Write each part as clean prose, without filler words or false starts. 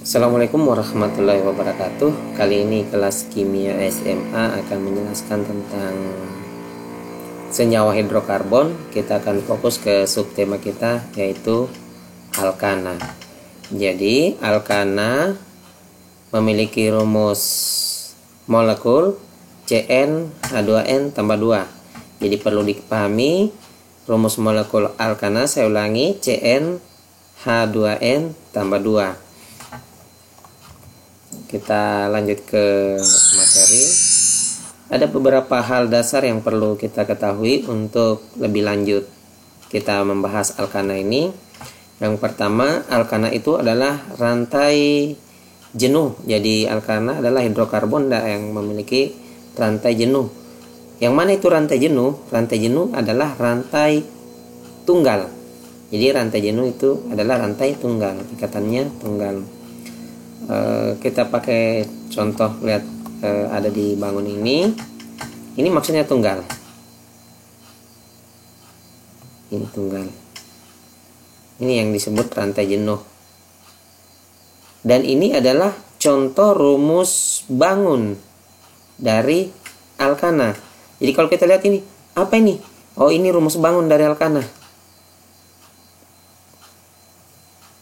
Assalamualaikum warahmatullahi wabarakatuh. Kali ini kelas kimia SMA akan menjelaskan tentang senyawa hidrokarbon. Kita akan fokus ke subtema kita, yaitu alkana. Jadi alkana memiliki rumus molekul CnH2n tambah 2. Jadi perlu dipahami rumus molekul alkana. Saya ulangi, CnH2n tambah 2. Kita lanjut ke materi. Ada beberapa hal dasar yang perlu kita ketahui untuk lebih lanjut kita membahas alkana ini. Yang pertama, alkana itu adalah rantai jenuh. Jadi alkana adalah hidrokarbon yang memiliki rantai jenuh. Yang mana itu rantai jenuh? Rantai jenuh adalah rantai tunggal. Jadi rantai jenuh itu adalah rantai tunggal, ikatannya tunggal. Kita pakai contoh, lihat ada di bangun ini maksudnya tunggal, ini tunggal, ini yang disebut rantai jenuh. Dan ini adalah contoh rumus bangun dari alkana. Jadi kalau kita lihat ini, apa ini? Oh, ini rumus bangun dari alkana.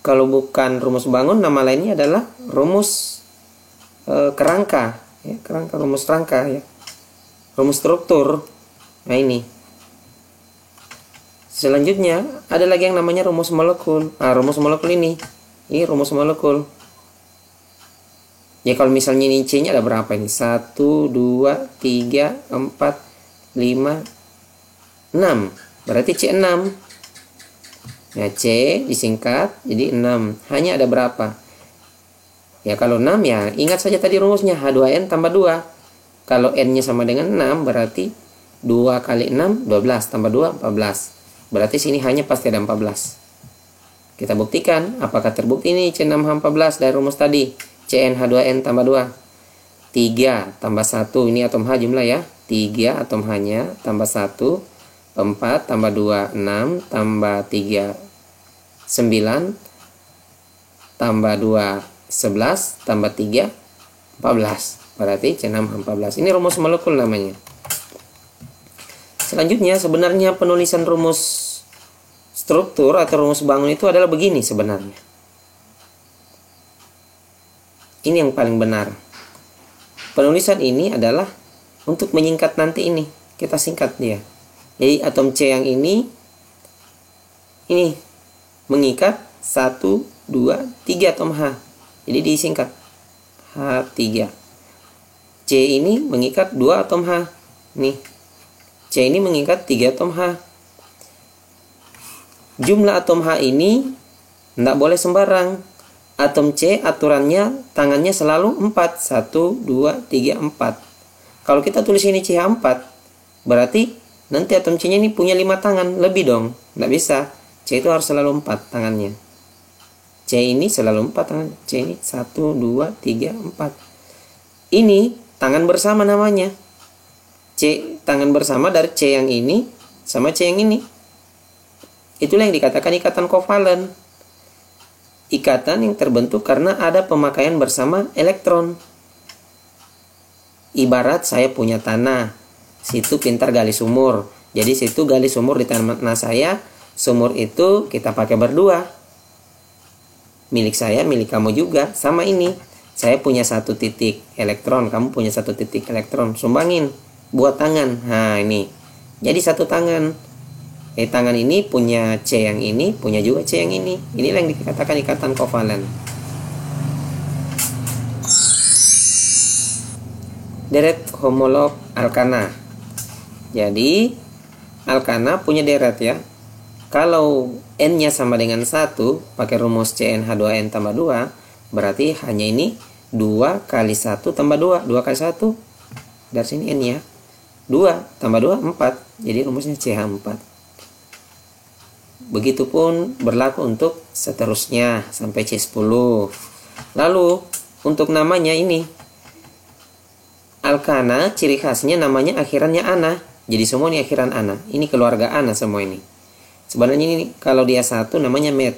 Kalau bukan rumus bangun, nama lainnya adalah rumus kerangka, ya, rumus rangka, ya, rumus struktur. Nah ini. Selanjutnya ada lagi yang namanya rumus molekul. Rumus molekul ini rumus molekul. Ya kalau misalnya ini C-nya ada berapa ini? 1, 2, 3, 4, 5, 6. Berarti C6. Nah, C disingkat jadi 6. Hanya ada berapa? Ya kalau 6 ya ingat saja tadi rumusnya H2N tambah 2. Kalau N-nya sama dengan 6 berarti 2 kali 6 12 tambah 2 14. Berarti sini hanya pasti ada 14. Kita buktikan apakah terbukti ini C6H14 dari rumus tadi. CnH2n tambah 2. 3 tambah 1, ini atom H jumlah ya. 3 atom H-nya tambah 1. 4 tambah 2 6 tambah 3 9 tambah 2 11 tambah 3 14. Berarti C6H14. Ini rumus molekul namanya. Selanjutnya sebenarnya penulisan rumus struktur atau rumus bangun itu adalah begini sebenarnya. Ini yang paling benar. Penulisan ini adalah untuk menyingkat nanti ini. Kita singkat dia. Jadi atom C yang ini mengikat 1, 2, 3 atom H. Jadi disingkat H3. C ini mengikat 2 atom H. Nih. C ini mengikat 3 atom H. Jumlah atom H ini tidak boleh sembarang. Atom C aturannya tangannya selalu 4. 1, 2, 3, 4. Kalau kita tulis ini CH4, berarti nanti atom C-nya ini punya 5 tangan. Lebih dong. Tidak bisa. C itu harus selalu 4 tangannya. C ini selalu 4 tangan. C ini 1, 2, 3, 4. Ini tangan bersama namanya. C tangan bersama dari C yang ini sama C yang ini. Itulah yang dikatakan ikatan kovalen. Ikatan yang terbentuk karena ada pemakaian bersama elektron. Ibarat saya punya tanah. Situ pintar gali sumur. Jadi situ gali sumur di tanah saya. Sumur itu kita pakai berdua. Milik saya, milik kamu juga. Sama ini. Saya punya 1 titik elektron. Kamu punya 1 titik elektron. Sumbangin. Buat tangan. Nah ini. Jadi 1 tangan. Tangan ini punya C yang ini. Punya juga C yang ini. Inilah yang dikatakan ikatan kovalen. Deret homolog alkana. Jadi alkana punya deret ya. Kalau N-nya sama dengan 1, pakai rumus CnH2n tambah 2, berarti hanya ini 2 kali 1 tambah 2. 2 kali 1, dari sini N-nya 2 tambah 2, 4. Jadi rumusnya CH4. Begitupun berlaku untuk seterusnya sampai C10. Lalu untuk namanya ini, alkana ciri khasnya namanya akhirannya ana. Jadi semua ini akhiran ana. Ini keluarga ana semua ini. Sebenarnya ini kalau dia 1 namanya met,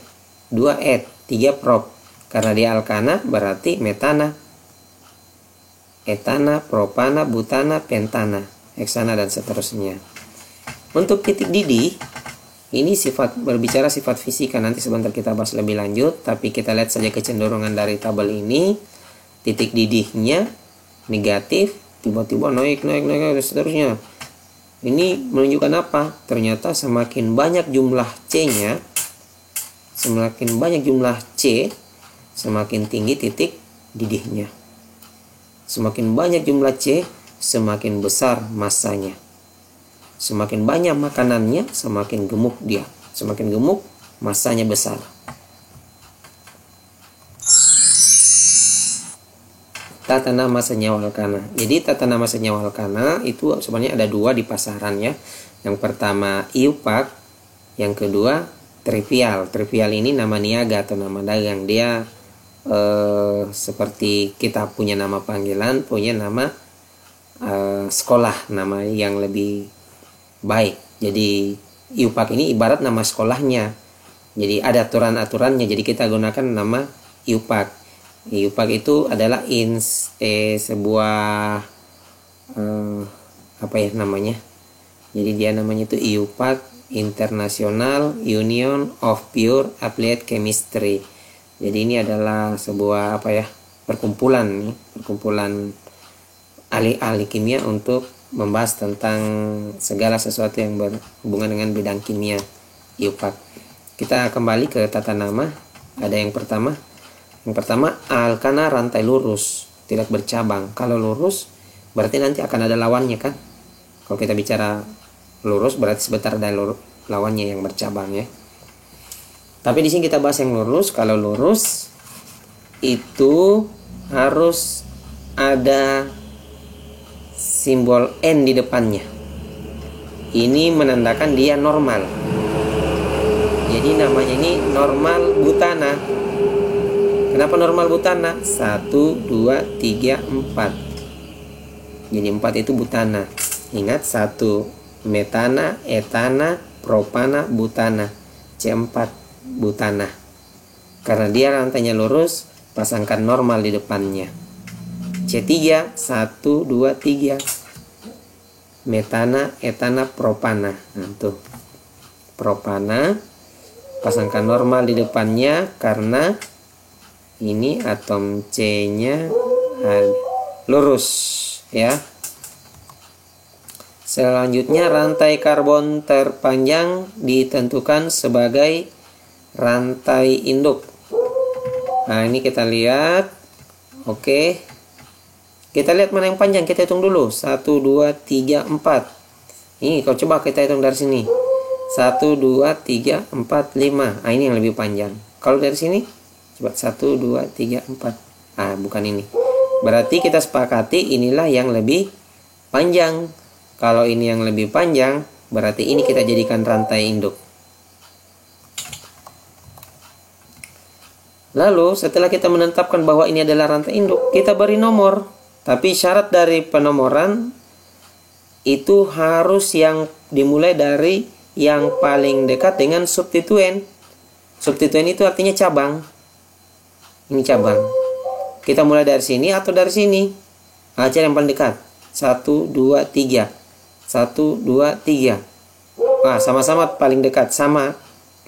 2 et, 3 prop, Karena dia alkana berarti metana, etana, propana, butana, pentana, heksana, dan seterusnya. Untuk titik didih, ini berbicara sifat fisika, nanti sebentar kita bahas lebih lanjut. Tapi kita lihat saja kecenderungan dari tabel ini. Titik didihnya negatif, tiba-tiba naik, dan seterusnya. Ini menunjukkan apa? Ternyata semakin banyak jumlah C-nya, semakin banyak jumlah C, semakin tinggi titik didihnya. Semakin banyak jumlah C, semakin besar masanya. Semakin banyak makanannya, semakin gemuk dia. Semakin gemuk, masanya besar. Tata nama senyawa alkana. Jadi tata nama senyawa alkana itu sebenarnya ada dua di pasaran ya. Yang pertama IUPAC, yang kedua trivial. Trivial ini nama niaga atau nama dagang. Dia seperti kita punya nama panggilan, punya nama sekolah, nama yang lebih baik. Jadi IUPAC ini ibarat nama sekolahnya. Jadi ada aturan-aturannya. Jadi kita gunakan nama IUPAC. IUPAC itu adalah sebuah apa ya namanya? Jadi dia namanya itu IUPAC, International Union of Pure Applied Chemistry. Jadi ini adalah sebuah perkumpulan ahli-ahli kimia untuk membahas tentang segala sesuatu yang berhubungan dengan bidang kimia, IUPAC. Kita kembali ke tata nama. Ada yang pertama. Yang pertama, alkana rantai lurus, tidak bercabang. Kalau lurus berarti nanti akan ada lawannya kan? Kalau kita bicara lurus berarti sebentar ada lawannya yang bercabang ya. Tapi di sini kita bahas yang lurus. Kalau lurus itu harus ada simbol N di depannya. Ini menandakan dia normal. Jadi namanya ini normal butana. Kenapa normal butana? 1, 2, 3, 4. Jadi 4 itu butana. Ingat 1 metana, etana, propana, butana. C4 butana. Karena dia rantainya lurus, pasangkan normal di depannya. C3 1, 2, 3. Metana, etana, propana. Nah, tuh. Propana pasangkan normal di depannya karena ini atom C-nya lurus ya. Selanjutnya rantai karbon terpanjang ditentukan sebagai rantai induk. Nah, ini kita lihat. Oke. Kita lihat mana yang panjang, kita hitung dulu. 1, 2, 3, 4. Ini kalau coba kita hitung dari sini. 1, 2, 3, 4, 5. Nah, ini yang lebih panjang. Kalau dari sini coba 1, 2, 3, 4. Ah, bukan ini. Berarti kita sepakati inilah yang lebih panjang. Kalau ini yang lebih panjang, berarti ini kita jadikan rantai induk. Lalu setelah kita menetapkan bahwa ini adalah rantai induk, kita beri nomor. Tapi syarat dari penomoran itu harus yang dimulai dari yang paling dekat dengan substituen. Substituen itu artinya cabang. Ini cabang. Kita mulai dari sini atau dari sini. Nah, cari yang paling dekat. 1, 2, 3. 1, 2, 3. Nah, sama-sama paling dekat. Sama.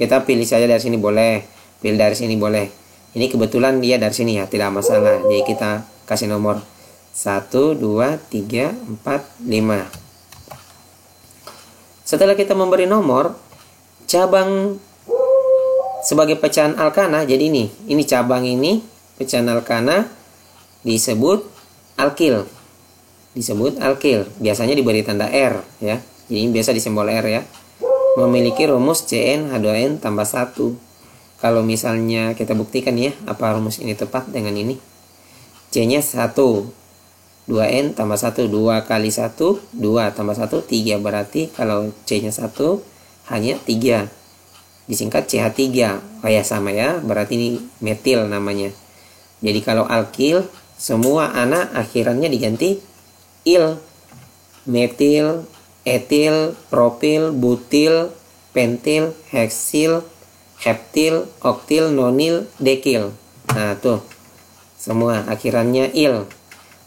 Kita pilih saja dari sini boleh. Pilih dari sini boleh. Ini kebetulan dia dari sini ya. Tidak masalah. Jadi kita kasih nomor 1, 2, 3, 4, 5. Setelah kita memberi nomor, cabang sebagai pecahan alkana, jadi ini cabang ini, pecahan alkana disebut alkil. Disebut alkil. Biasanya diberi tanda R ya. Jadi ini biasa disimbol R ya. Memiliki rumus CnH2n tambah 1. Kalau misalnya kita buktikan ya, apa rumus ini tepat dengan ini? C-nya 1. 2n tambah 1, 2 kali 1, 2 tambah 1, 3. Berarti kalau C-nya 1 hanya 3. Disingkat CH3. Oh ya, sama ya. Berarti ini metil namanya. Jadi kalau alkil, semua anak akhirannya diganti il. Metil, etil, propil, butil, pentil, heksil, heptil, oktil, nonil, dekil. Nah, tuh. Semua akhirannya il.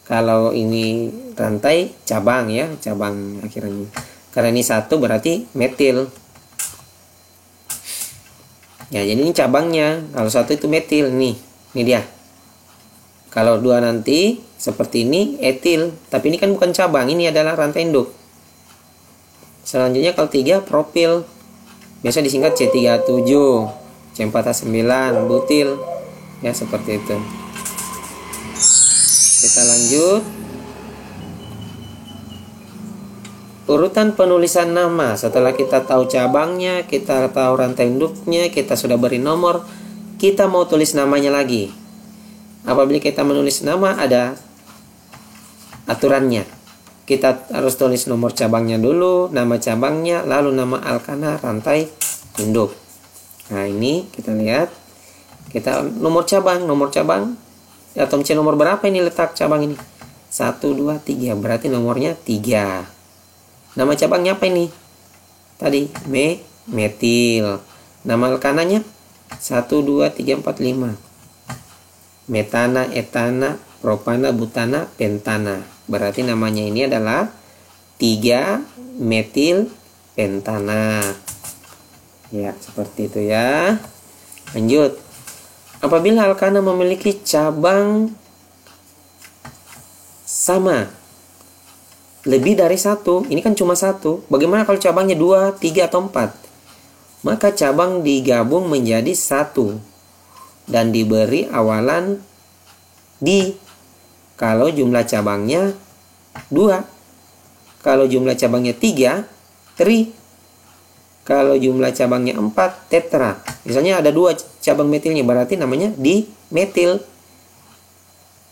Kalau ini rantai cabang ya, cabang akhirannya. Karena ini satu berarti metil. Ya, jadi ini cabangnya. Kalau satu itu metil nih. Ini dia. Kalau dua nanti seperti ini etil, tapi ini kan bukan cabang, ini adalah rantai induk. Selanjutnya kalau 3 propil. Biasa disingkat C37, C4H9, butil. Ya, seperti itu. Kita lanjut. Urutan penulisan nama. Setelah kita tahu cabangnya, kita tahu rantai induknya, kita sudah beri nomor, kita mau tulis namanya lagi. Apabila kita menulis nama, ada aturannya. Kita harus tulis nomor cabangnya dulu, nama cabangnya, lalu nama alkana rantai induk. Nah, ini kita lihat. Kita nomor cabang, atom C nomor berapa ini letak cabang ini? 1, 2, 3. Berarti nomornya 3. Nama cabangnya apa ini? Tadi metil. Nama alkananya 1, 2, 3, 4, 5. Metana, etana, propana, butana, pentana. Berarti namanya ini adalah 3 metil pentana. Ya, seperti itu ya. Lanjut. Apabila alkana memiliki cabang sama lebih dari 1, ini kan cuma 1. Bagaimana kalau cabangnya 2, 3, atau 4? Maka cabang digabung menjadi 1 dan diberi awalan di. Kalau jumlah cabangnya 2. Kalau jumlah cabangnya 3, tri. Kalau jumlah cabangnya 4, tetra. Misalnya ada 2 cabang metilnya, berarti namanya dimetil.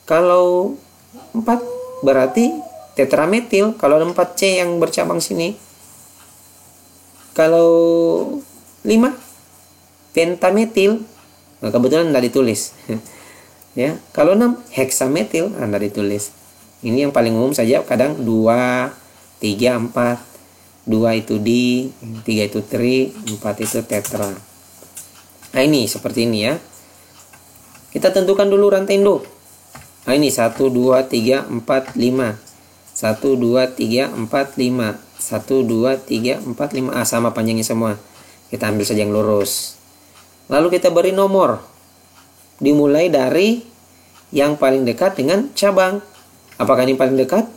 Kalau 4 berarti tetrametil. Kalau ada 4C yang bercabang sini. Kalau 5 pentametil. Nah, kebetulan tidak ditulis. Ya, kalau 6 heksametil, Anda ditulis. Ini yang paling umum saja, kadang 2, 3, 4. 2 itu di, 3 itu tri, 4 itu tetra. Nah, ini seperti ini ya. Kita tentukan dulu rantai induk. Nah, ini 1, 2, 3, 4, 5. 1, 2, 3, 4, 5. 1, 2, 3, 4, 5. Ah, sama panjangnya semua. Kita ambil saja yang lurus. Lalu kita beri nomor. Dimulai dari yang paling dekat dengan cabang. Apakah ini paling dekat?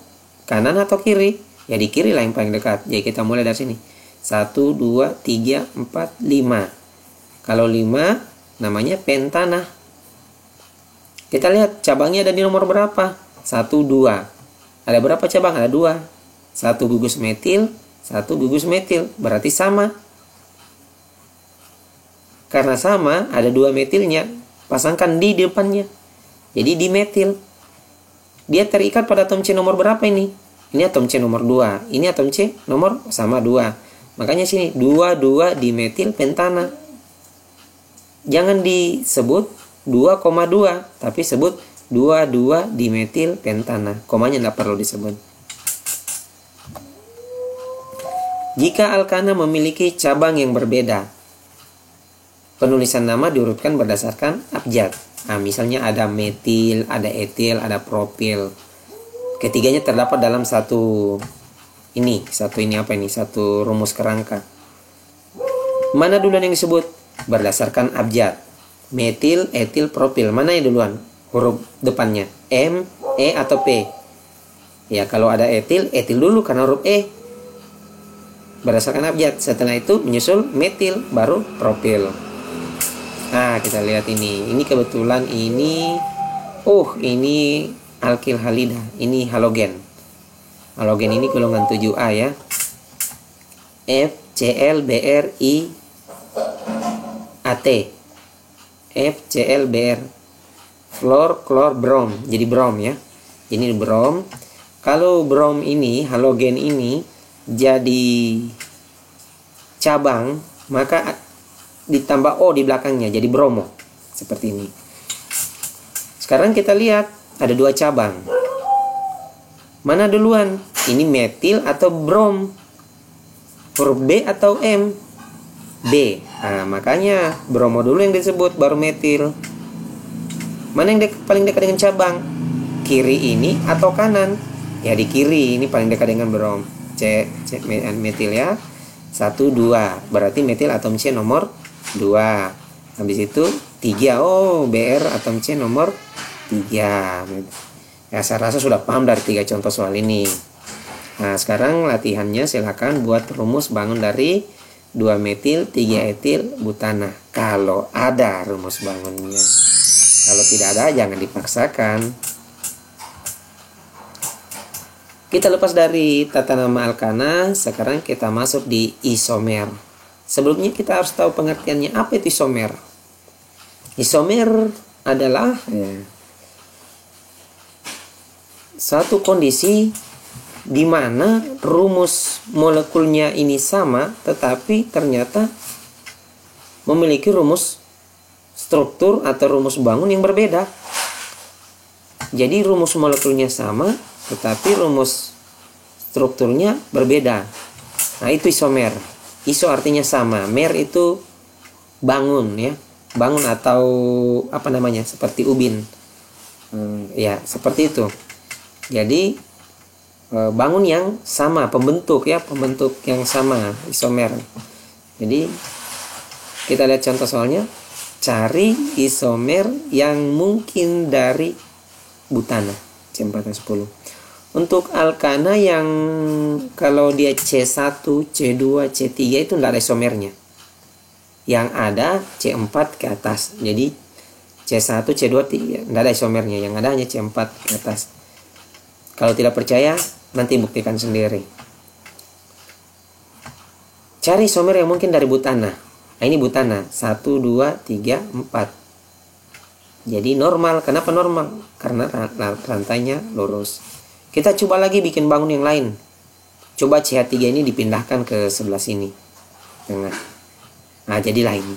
Kanan atau kiri? Ya, di kiri lah yang paling dekat. Jadi kita mulai dari sini. 1, 2, 3, 4, 5. Kalau 5 namanya pentana. Kita lihat cabangnya ada di nomor berapa? 1, 2. Ada berapa cabang? Ada 2. 1 gugus metil, 1 gugus metil. Berarti sama. Karena sama, ada 2 metilnya. Pasangkan di depannya. Jadi dimetil. Dia terikat pada atom C nomor berapa ini? Ini atom C nomor 2. Ini atom C nomor sama 2. Makanya sini 2 dimetil pentana. Jangan disebut 2,2, tapi sebut 2 dimetil pentana. Komanya tidak perlu disebut. Jika alkana memiliki cabang yang berbeda, penulisan nama diurutkan berdasarkan abjad. Nah, misalnya ada metil, ada etil, ada propil. Ketiganya terdapat dalam satu rumus kerangka. Mana duluan yang disebut? Berdasarkan abjad. Metil, etil, propil. Mana yang duluan? Huruf depannya. M, E, atau P? Ya, kalau ada etil, etil dulu karena huruf E. Berdasarkan abjad. Setelah itu menyusul metil, baru propil. Nah, kita lihat ini. Ini kebetulan ini alkil halida, ini halogen. Halogen ini golongan 7A ya. FClBrIAt. FClBr. Fluor, klor, brom. Jadi brom ya. Ini brom. Kalau brom ini, halogen ini jadi cabang, maka ditambah O di belakangnya jadi bromo. Seperti ini. Sekarang kita lihat ada 2 cabang. Mana duluan? Ini metil atau brom? Huruf B atau M? B. Nah, makanya bromo dulu yang disebut, baru metil. Mana yang paling dekat dengan cabang? Kiri ini atau kanan? Ya di kiri, ini paling dekat dengan brom. C metil ya. 1, 2. Berarti metil atom C nomor 2. Habis itu 3. Oh, Br atom C nomor 3. Ya, saya rasa sudah paham dari 3 contoh soal ini. Nah, sekarang latihannya silakan buat rumus bangun dari 2 metil 3 etil butana. Kalau ada rumus bangunnya. Kalau tidak ada, jangan dipaksakan. Kita lepas dari tata nama alkana, sekarang kita masuk di isomer. Sebelumnya kita harus tahu pengertiannya. Apa itu isomer? Isomer adalah satu kondisi di mana rumus molekulnya ini sama, tetapi ternyata memiliki rumus struktur atau rumus bangun yang berbeda. Jadi rumus molekulnya sama, tetapi rumus strukturnya berbeda. Nah, itu isomer. Iso artinya sama, mer itu bangun ya, bangun atau apa namanya, seperti ubin. Ya, seperti itu. Jadi bangun yang sama, pembentuk ya, pembentuk yang sama, isomer. Jadi kita lihat contoh soalnya. Cari isomer yang mungkin dari butana C4H10. Untuk alkana yang kalau dia C1, C2, C3 itu tidak ada isomernya. Yang ada C4 ke atas. Jadi C1, C2, C3 tidak ada isomernya. Yang ada hanya C4 ke atas. Kalau tidak percaya, nanti buktikan sendiri. Cari isomer yang mungkin dari butana. Nah, ini butana 1, 2, 3, 4. Jadi normal. Kenapa normal? Karena rantainya lurus. Kita coba lagi bikin bangun yang lain. Coba CH3 ini dipindahkan ke sebelah sini, tengah. Nah, jadilah ini.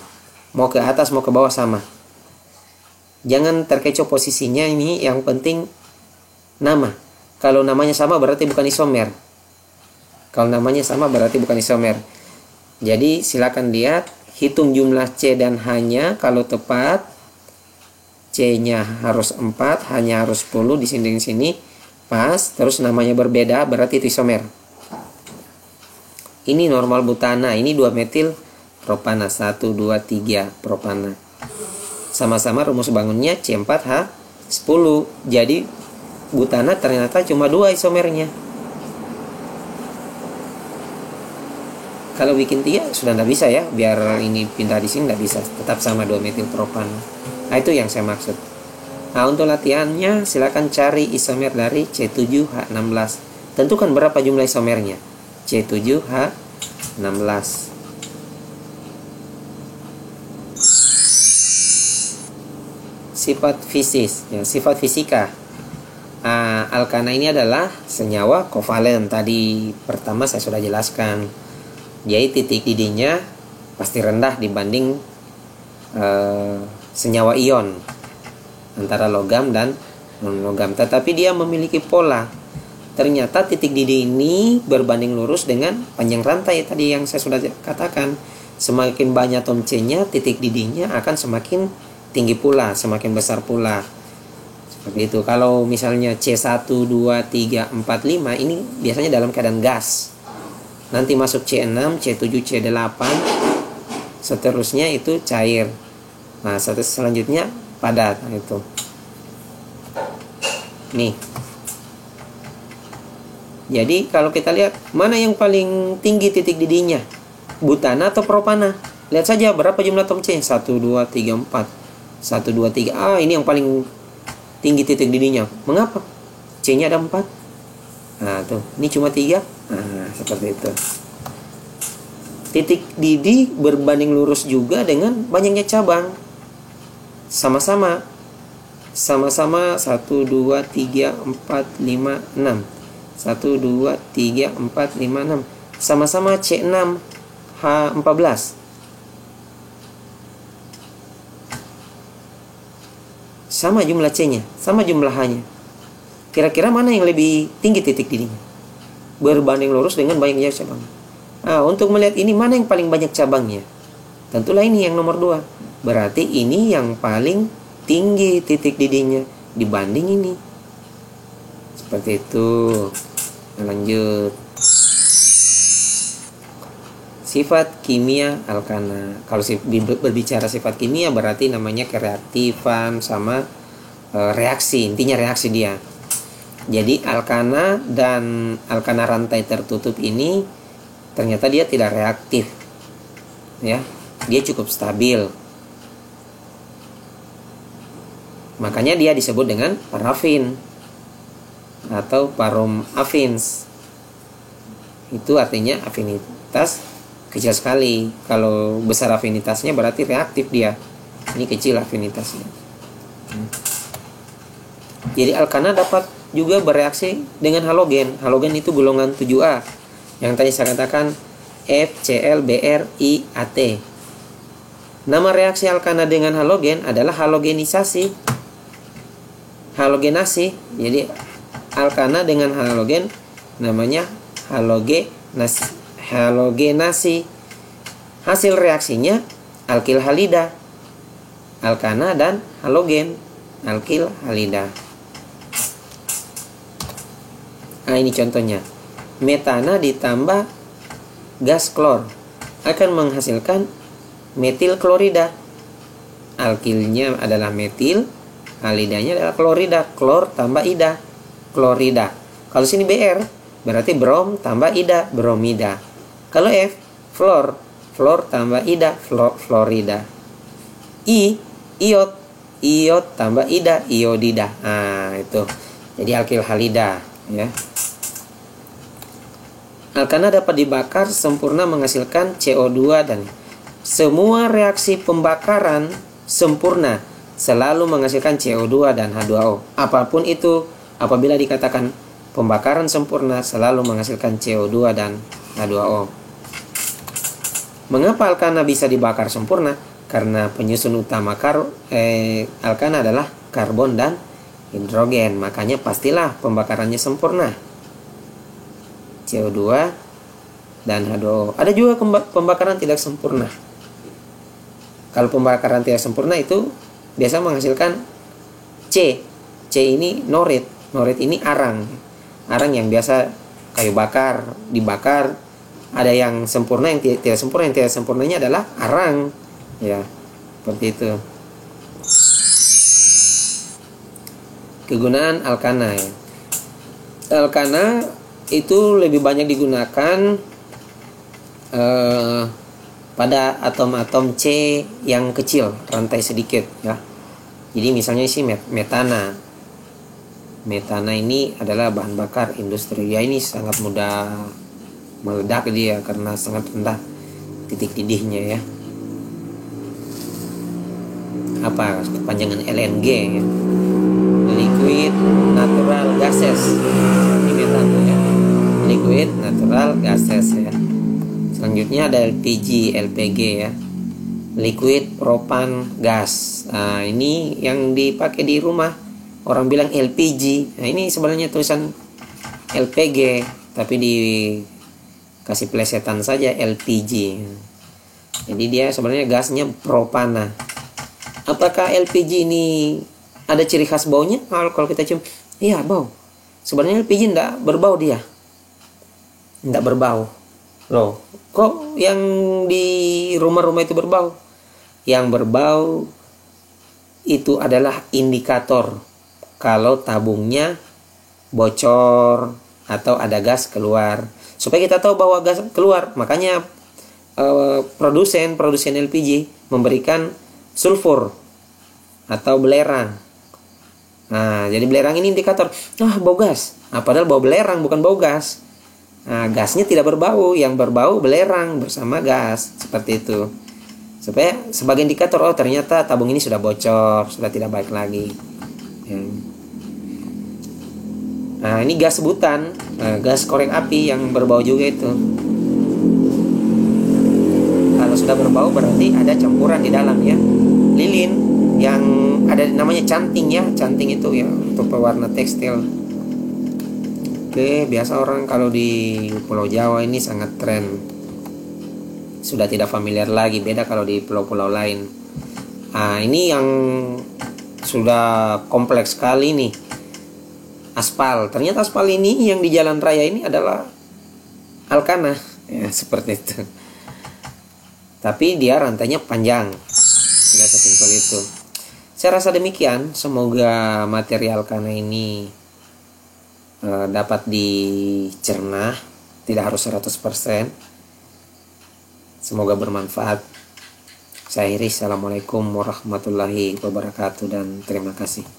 Mau ke atas, mau ke bawah sama. Jangan terkecoh posisinya ini. Yang penting nama. Kalau namanya sama berarti bukan isomer. Kalau namanya sama berarti bukan isomer. Jadi silakan lihat, hitung jumlah C dan H-nya. Kalau tepat, C-nya harus 4, H-nya harus 10 di sini pas. Terus namanya berbeda, berarti itu isomer. Ini normal butana, ini 2 metil propana, 1, 2, 3 propana. Sama-sama rumus bangunnya C4H10. Jadi butana ternyata cuma 2 isomernya. Kalau bikin 3 sudah tidak bisa ya, biar ini pindah di sini tidak bisa, tetap sama 2 metil propan. Nah, itu yang saya maksud. Nah, untuk latihannya silakan cari isomer dari C7H16. Tentukan berapa jumlah isomernya. C7H16. Sifat fisis, ya, sifat fisika. Alkana ini adalah senyawa kovalen. Tadi pertama saya sudah jelaskan. Jadi titik didihnya pasti rendah dibanding senyawa ion antara logam dan non-logam. Tetapi dia memiliki pola. Ternyata titik didih ini berbanding lurus dengan panjang rantai tadi yang saya sudah katakan. Semakin banyak atom C-nya, titik didihnya akan semakin tinggi pula, semakin besar pula. Seperti itu. Kalau misalnya C1, 2, 3, 4, 5 ini biasanya dalam keadaan gas. Nanti masuk C6, C7, C8, seterusnya itu cair. Nah, selanjutnya padat. Nah, itu. Nih. Jadi kalau kita lihat mana yang paling tinggi titik didihnya, butana atau propana? Lihat saja berapa jumlah atom C. 1, 2, 3, 4. 1, 2, 3. Ini yang paling tinggi titik didihnya. Mengapa? C-nya ada 4. Nah, tuh. Ini cuma 3. Nah, seperti itu. Titik didih berbanding lurus juga dengan banyaknya cabang. Sama-sama 1, 2, 3, 4, 5, 6. 1, 2, 3, 4, 5, 6. Sama-sama C6 H14. Sama jumlah C-nya, sama jumlah H-nya. Kira-kira mana yang lebih tinggi titik didihnya? Berbanding lurus dengan banyaknya cabang. Nah, untuk melihat ini mana yang paling banyak cabangnya? Tentulah ini yang nomor 2. Berarti ini yang paling tinggi titik didihnya dibanding ini. Seperti itu. Lanjut. Sifat kimia alkana. Kalau berbicara sifat kimia berarti namanya kereaktifan sama reaksi. Intinya reaksi dia. Jadi alkana dan alkana rantai tertutup ini ternyata dia tidak reaktif. Ya, dia cukup stabil. Makanya dia disebut dengan parafin atau paromafins. Itu artinya afinitas kecil sekali. Kalau besar afinitasnya berarti reaktif dia. Ini kecil afinitasnya. Jadi alkana dapat juga bereaksi dengan halogen. Halogen itu golongan 7A. Yang tadi saya katakan FCl-BrIAT. Nama reaksi alkana dengan halogen adalah halogenisasi. Halogenasi. Jadi alkana dengan halogen namanya halogenasi. Hasil reaksinya alkil halida. Alkana dan halogen, alkil halida. Nah, ini contohnya. Metana ditambah gas klor akan menghasilkan metil klorida. Alkilnya adalah metil, halidanya adalah klorida. Klor tambah ida, klorida. Kalau sini Br berarti brom tambah ida, bromida. Kalau F, fluor, fluor tambah ida, fluorida. I, iot, iot tambah ida, iodida. Nah, itu. Jadi alkil halida, ya. Alkana dapat dibakar sempurna menghasilkan CO2 dan semua reaksi pembakaran sempurna selalu menghasilkan CO2 dan H2O. Apapun itu, apabila dikatakan pembakaran sempurna selalu menghasilkan CO2 dan H2O. Mengapa alkana bisa dibakar sempurna? Karena penyusun utama alkana adalah karbon dan hidrogen. Makanya pastilah pembakarannya sempurna. CO2 dan H2O. Ada juga pembakaran tidak sempurna. Kalau pembakaran tidak sempurna itu biasa menghasilkan C. C ini norit. Norit ini arang. Arang yang biasa kayu bakar, dibakar. Ada yang sempurna, yang tidak sempurna. Yang tidak sempurnanya adalah arang. Ya, seperti itu. Kegunaan alkana, ya. Alkana itu lebih banyak digunakan pada atom-atom C yang kecil, rantai sedikit, ya. Jadi misalnya sih metana. Metana ini adalah bahan bakar industri. Ya, ini sangat mudah meledak dia karena sangat rendah titik didihnya, ya. Apa kepanjangan LNG, ya. Liquid natural gases. Ini metana, ya. Liquid natural gases, ya. Selanjutnya ada LPG, LPG, ya. Liquid propan gas. Nah, ini yang dipakai di rumah. Orang bilang LPG. Nah, ini sebenarnya tulisan LPG, tapi dikasih plesetan saja LPG. Jadi dia sebenarnya gasnya propana. Apakah LPG ini ada ciri khas baunya? Kalau kita cium, iya bau. Sebenarnya LPG enggak berbau dia. Enggak berbau. Loh, kok yang di rumah-rumah itu berbau? Yang berbau itu adalah indikator kalau tabungnya bocor atau ada gas keluar. Supaya kita tahu bahwa gas keluar, makanya produsen LPG memberikan sulfur atau belerang. Nah, jadi belerang ini indikator, bau gas. Nah, padahal bau belerang bukan bau gas. Nah, gasnya tidak berbau, yang berbau belerang bersama gas, seperti itu. Supaya sebagai indikator, oh ternyata tabung ini sudah bocor, sudah tidak baik lagi. Ya. Nah, ini gas sebutan, gas korek api yang berbau juga itu. Kalau sudah berbau berarti ada campuran di dalam, ya. Lilin yang ada namanya canting, ya. Canting itu ya untuk pewarna tekstil. Oke, biasa orang kalau di Pulau Jawa ini sangat tren. Sudah tidak familiar lagi, beda kalau di pulau-pulau lain. Nah, ini yang sudah kompleks sekali nih. Aspal, ternyata aspal ini yang di jalan raya ini adalah alkana, ya seperti itu. Tapi dia rantainya panjang, sudah sesimpel itu. Saya rasa demikian. Semoga materi alkana ini dapat dicerna, tidak harus 100%. Semoga bermanfaat. Saya akhiri. Assalamualaikum warahmatullahi wabarakatuh dan terima kasih.